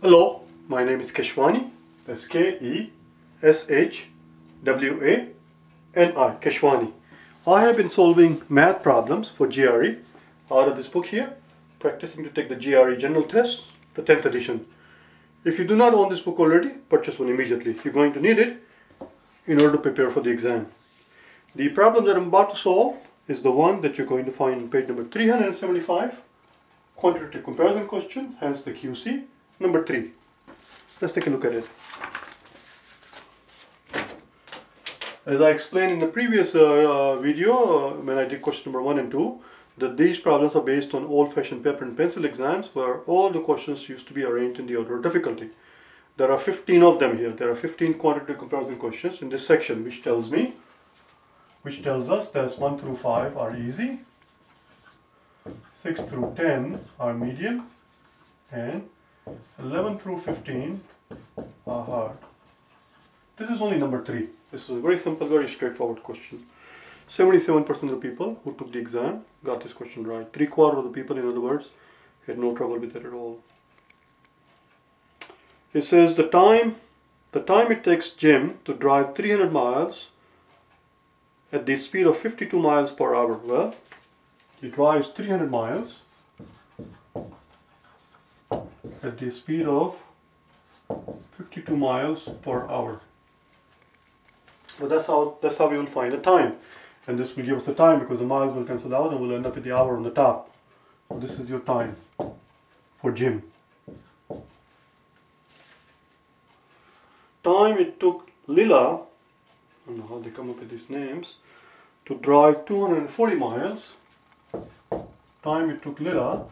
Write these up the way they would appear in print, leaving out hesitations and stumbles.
Hello, my name is Keshwani. That's Keshwani, Keshwani. I have been solving math problems for GRE out of this book here, practicing to take the GRE general test, the 10th edition. If you do not own this book already, purchase one immediately. You're going to need it in order to prepare for the exam. The problem that I'm about to solve is the one that you're going to find on page number 375, quantitative comparison question, hence the QC. Number 3. Let's take a look at it. As I explained in the previous video, when I did question number 1 and 2, that these problems are based on old-fashioned paper and pencil exams where all the questions used to be arranged in the order of difficulty. There are 15 of them here. There are 15 quantitative comparison questions in this section, which tells us that 1 through 5 are easy, 6 through 10 are medium, and 11 through 15 are hard. This is only number 3. This is a very simple, very straightforward question. 77% of the people who took the exam got this question right. 3/4 of the people, in other words, had no trouble with it at all. It says the time it takes Jim to drive 300 miles at the speed of 52 miles per hour. Well, he drives 300 miles at the speed of 52 miles per hour. So that's how we will find the time. And this will give us the time because the miles will cancel out and we'll end up with the hour on the top. So this is your time for Jim. Time it took Lila, I don't know how they come up with these names, to drive 240 miles. Time it took Lila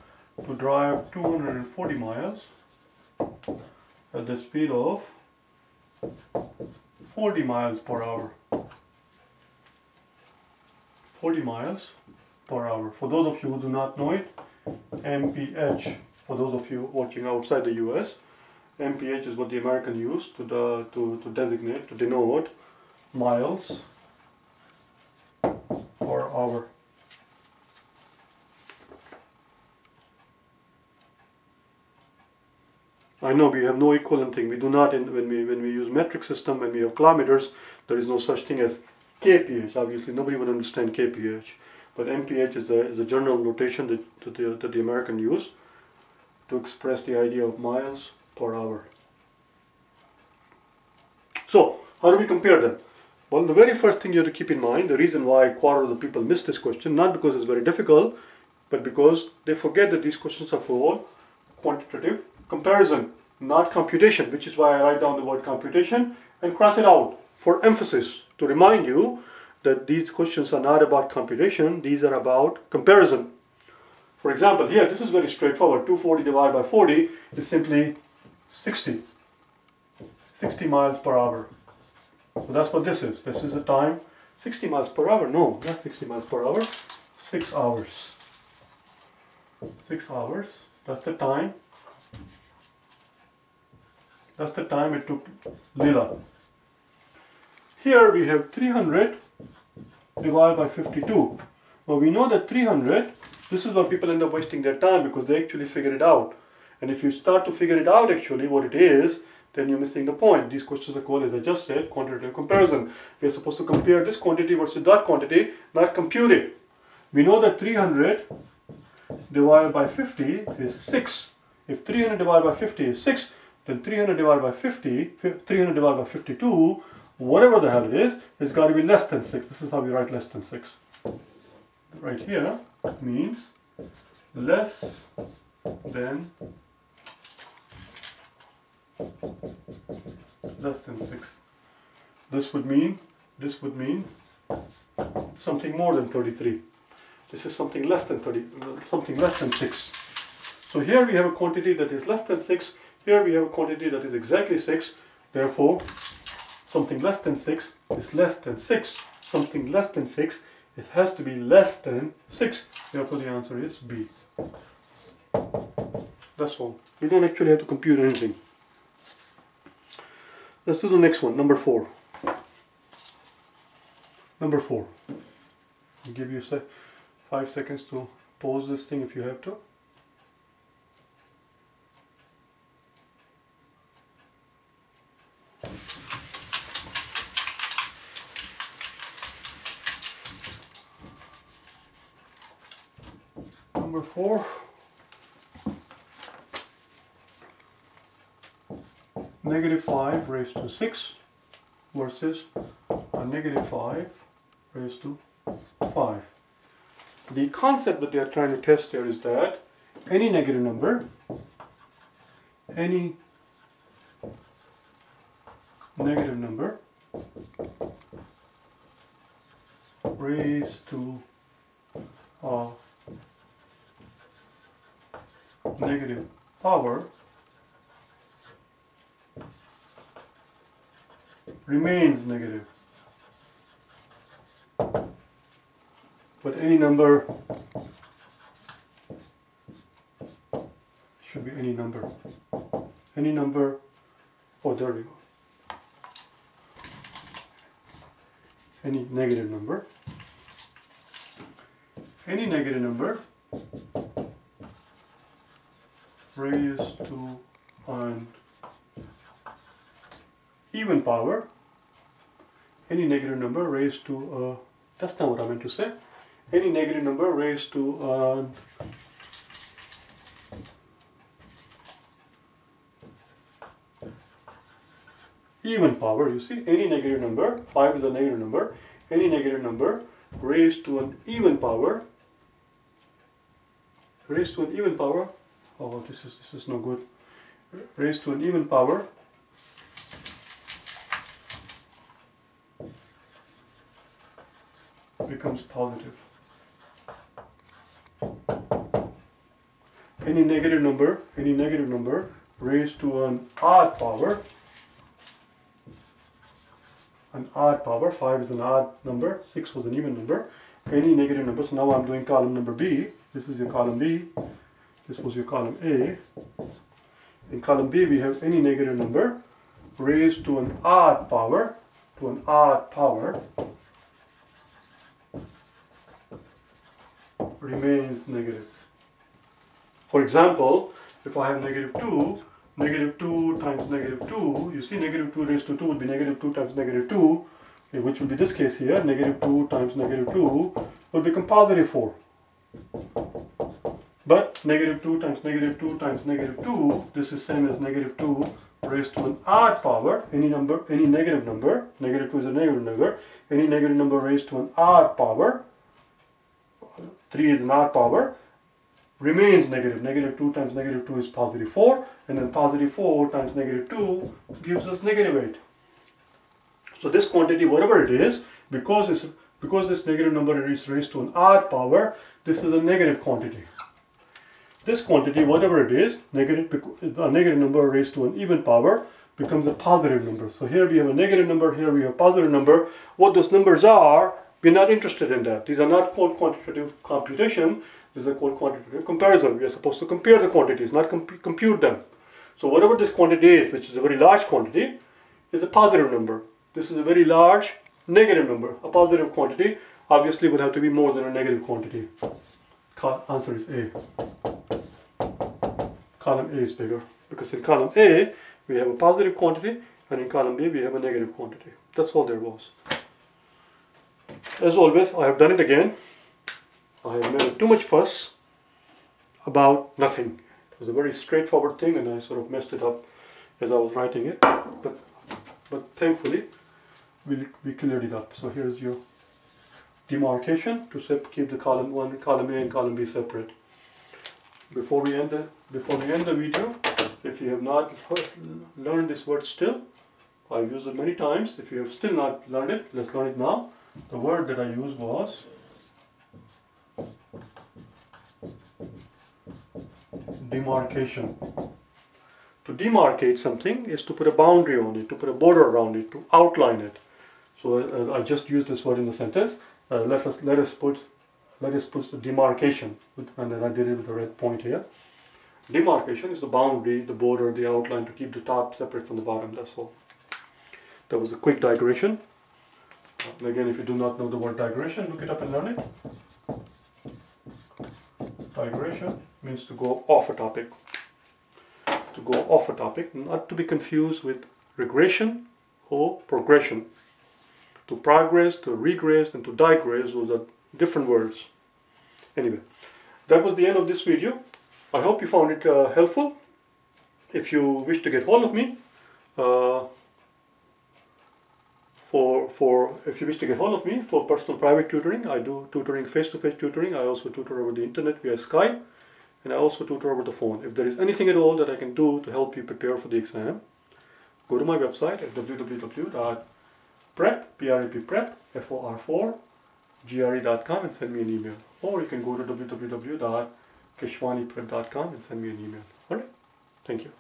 to drive 240 miles at the speed of 40 miles per hour. 40 miles per hour. For those of you who do not know it, mph, for those of you watching outside the US, mph is what the American used to designate, to denote miles per hour. I know we have no equivalent thing. We do not, when we use metric system, when we have kilometers, there is no such thing as kph. Obviously, nobody would understand kph. But mph is a general notation that the American use to express the idea of miles per hour. So, how do we compare them? Well, the very first thing you have to keep in mind, the reason why 1/4 of the people miss this question, not because it's very difficult, but because they forget that these questions are for quantitative comparison, not computation, which is why I write down the word computation and cross it out for emphasis, to remind you that these questions are not about computation, these are about comparison. For example, here, this is very straightforward. 240 divided by 40 is simply 60 miles per hour. So that's what this is. This is the time. 60 miles per hour? No, not 60 miles per hour. 6 hours. 6 hours. That's the time. That's the time it took Lila. Here we have 300 divided by 52. Well, we know that 300, this is where people end up wasting their time because they actually figure it out. And if you start to figure it out actually what it is, then you're missing the point. These questions are called, as I just said, quantitative comparison. We're supposed to compare this quantity versus that quantity, not compute it. We know that 300 divided by 50 is 6. If 300 divided by 50 is 6, then 300 divided by 300 divided by 52, whatever the hell it is, it's got to be less than 6. This is how we write less than 6. Right here means less than 6. This would mean something more than 33. This is something less than 6. So here we have a quantity that is less than 6. Here we have a quantity that is exactly 6. Therefore, something less than 6 is less than 6. Something less than 6, it has to be less than 6. Therefore, the answer is B. That's all. We don't actually have to compute anything. Let's do the next one, number 4. Number 4. I'll give you 5 seconds to pause this thing if you have to. number 4. Negative 5 raised to 6 versus a negative 5 raised to 5. The concept that they are trying to test here is that any negative number raised to a negative power remains negative. But any number should be any number. Any number, oh there we go. Any negative number raised to an even power, any negative number raised to that's not what I meant to say. Any negative number raised to an even power, you see, any negative number, 5 is a negative number, any negative number raised to an even power, oh this is no good, raised to an even power becomes positive. Any negative number raised to an odd power, 5 is an odd number, 6 was an even number, any negative number, so now I'm doing column number B, this is your column B, this was your column A. In column B we have any negative number raised to an odd power, remains negative. For example, if I have negative 2 times negative 2, you see negative 2 raised to 2 would be negative 2 times negative 2, which will be this case here, negative 2 times negative 2 will become positive 4. But negative 2 times negative 2 times negative 2, this is same as negative 2 raised to an odd power, any negative number, negative 2 is a negative number, any negative number raised to an odd power, 3 is an odd power, remains negative. Negative 2 times negative 2 is positive 4, and then positive 4 times negative 2 gives us negative 8. So this quantity, whatever it is, because this negative number is raised to an odd power, this is a negative quantity. This quantity, whatever it is, a negative number raised to an even power becomes a positive number. So here we have a negative number, here we have a positive number. What those numbers are, we're not interested in that. These are not called quantitative computation. These are called quantitative comparison. We are supposed to compare the quantities, not compute them. So whatever this quantity is, which is a very large quantity, is a positive number. This is a very large negative number. A positive quantity obviously would have to be more than a negative quantity. Answer is A. Column A is bigger, because in column A we have a positive quantity and in column B we have a negative quantity. That's all there was. As always, I have done it again. I have made too much fuss about nothing. It was a very straightforward thing and I sort of messed it up as I was writing it, but thankfully we cleared it up. So here's your demarcation to keep the column A and column B separate. Before we end the video, if you have not learned this word still, I've used it many times. If you have still not learned it, let's learn it now. The word that I used was demarcation. To demarcate something is to put a boundary on it, to put a border around it, to outline it. So I just used this word in the sentence. Let us put the demarcation, and then I did it with a red point here. Demarcation is the boundary, the border, the outline to keep the top separate from the bottom. That's all. That was a quick digression. Again, if you do not know the word digression, look it up and learn it. Digression means to go off a topic. To go off a topic, not to be confused with regression or progression. To progress, to regress, and to digress, those are different words. Anyway, that was the end of this video. I hope you found it helpful. If you wish to get hold of me, if you wish to get hold of me for personal private tutoring, I do tutoring, face-to-face tutoring. I also tutor over the internet via Skype, and I also tutor over the phone. If there is anything at all that I can do to help you prepare for the exam, go to my website at www.prep.gre.com and send me an email. Or you can go to www.KeshwaniPrep.com and send me an email. Alright? Thank you.